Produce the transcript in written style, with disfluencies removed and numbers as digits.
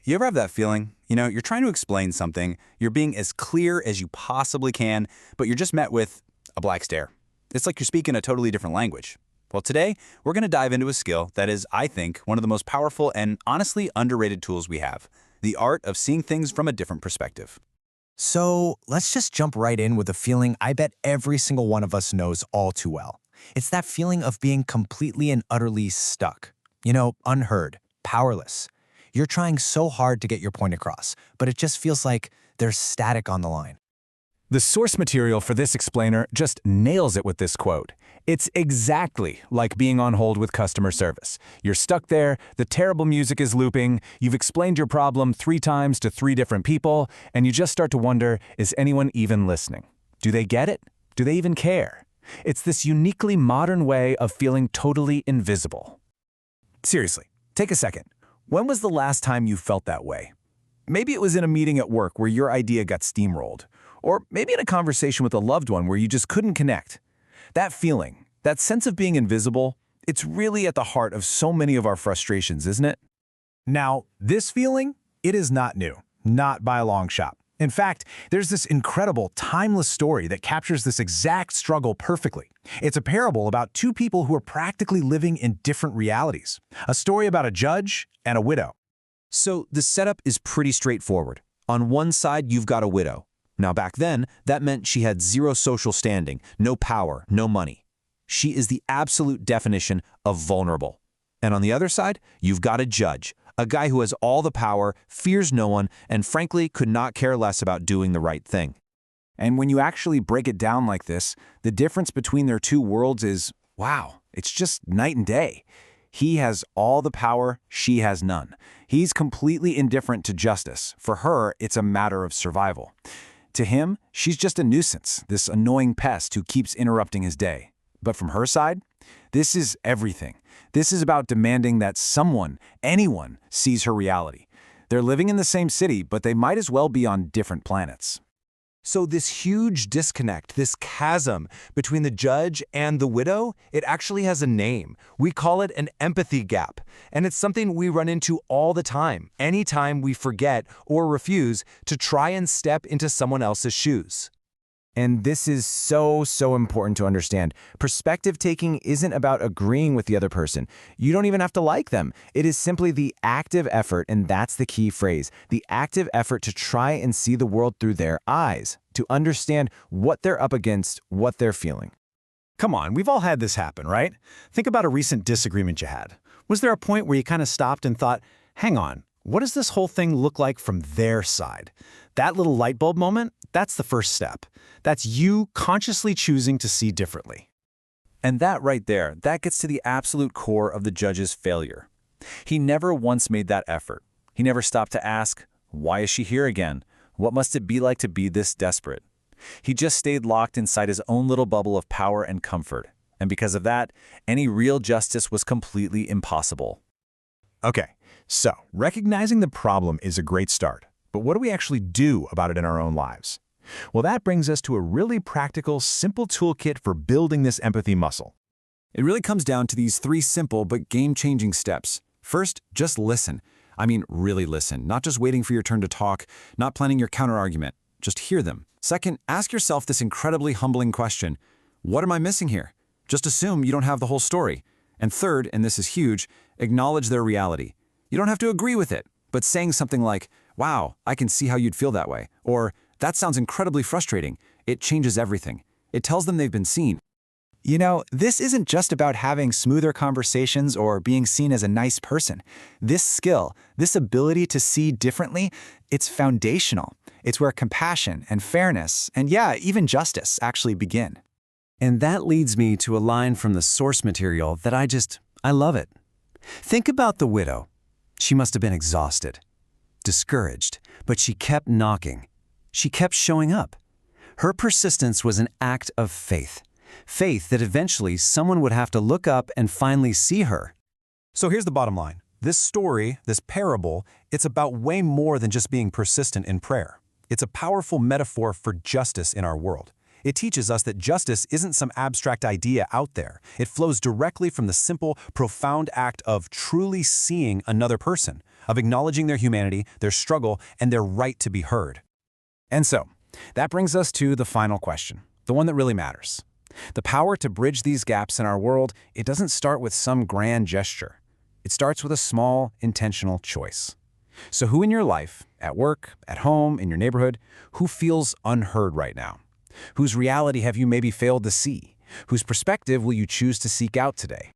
You ever have that feeling? You're trying to explain something, you're being as clear as you possibly can, but you're just met with a blank stare. It's like you're speaking a totally different language. Well, today, we're going to dive into a skill that is, I think, one of the most powerful and honestly underrated tools we have, the art of seeing things from a different perspective. So let's just jump right in with a feeling I bet every single one of us knows all too well. It's that feeling of being completely and utterly stuck. Unheard, powerless. You're trying so hard to get your point across, but it just feels like there's static on the line. The source material for this explainer just nails it with this quote. It's exactly like being on hold with customer service. You're stuck there, the terrible music is looping, you've explained your problem 3 times to 3 different people, and you just start to wonder, is anyone even listening? Do they get it? Do they even care? It's this uniquely modern way of feeling totally invisible. Seriously, take a second. When was the last time you felt that way? Maybe it was in a meeting at work where your idea got steamrolled. Or maybe in a conversation with a loved one where you just couldn't connect. That feeling, that sense of being invisible, it's really at the heart of so many of our frustrations, isn't it? Now, this feeling, it is not new, not by a long shot. In fact, there's this incredible, timeless story that captures this exact struggle perfectly. It's a parable about 2 people who are practically living in different realities. A story about a judge and a widow. So the setup is pretty straightforward. On one side, you've got a widow. Now back then, that meant she had 0 social standing, no power, no money. She is the absolute definition of vulnerable. And on the other side, you've got a judge, a guy who has all the power, fears no one, and frankly could not care less about doing the right thing. And when you actually break it down like this, the difference between their 2 worlds is, wow, it's just night and day. He has all the power, she has none. He's completely indifferent to justice. For her, it's a matter of survival. To him, she's just a nuisance, this annoying pest who keeps interrupting his day. But from her side, this is everything. This is about demanding that someone, anyone, sees her reality. They're living in the same city, but they might as well be on different planets. So this huge disconnect, this chasm between the judge and the widow, it actually has a name. We call it an empathy gap. And it's something we run into all the time, anytime we forget or refuse to try and step into someone else's shoes. And this is so important to understand. Perspective taking isn't about agreeing with the other person. You don't even have to like them. It is simply the active effort, and that's the key phrase, the active effort to try and see the world through their eyes, to understand what they're up against, what they're feeling. Come on, we've all had this happen, right? Think about a recent disagreement you had. Was there a point where you kind of stopped and thought, hang on, what does this whole thing look like from their side? That little light bulb moment, that's the first step. That's you consciously choosing to see differently. And that right there, that gets to the absolute core of the judge's failure. He never once made that effort. He never stopped to ask, why is she here again? What must it be like to be this desperate? He just stayed locked inside his own little bubble of power and comfort. And because of that, any real justice was completely impossible. Okay, so recognizing the problem is a great start. But what do we actually do about it in our own lives? Well, that brings us to a really practical, simple toolkit for building this empathy muscle. It really comes down to these 3 simple but game-changing steps. First, just listen. I mean, really listen, not just waiting for your turn to talk, not planning your counterargument. Just hear them. Second, ask yourself this incredibly humbling question. What am I missing here? Just assume you don't have the whole story. And third, and this is huge, acknowledge their reality. You don't have to agree with it, but saying something like, wow, I can see how you'd feel that way, or that sounds incredibly frustrating. It changes everything. It tells them they've been seen. This isn't just about having smoother conversations or being seen as a nice person. This skill, this ability to see differently, it's foundational. It's where compassion and fairness, and yeah, even justice actually begin. And that leads me to a line from the source material that I love it. Think about the widow. She must have been exhausted, discouraged, but she kept knocking. She kept showing up. Her persistence was an act of faith. Faith that eventually someone would have to look up and finally see her. So here's the bottom line. This story, this parable, it's about way more than just being persistent in prayer. It's a powerful metaphor for justice in our world. It teaches us that justice isn't some abstract idea out there. It flows directly from the simple, profound act of truly seeing another person, of acknowledging their humanity, their struggle, and their right to be heard. And so, that brings us to the final question, the one that really matters. The power to bridge these gaps in our world, it doesn't start with some grand gesture. It starts with a small, intentional choice. So who in your life, at work, at home, in your neighborhood, who feels unheard right now? Whose reality have you maybe failed to see? Whose perspective will you choose to seek out today?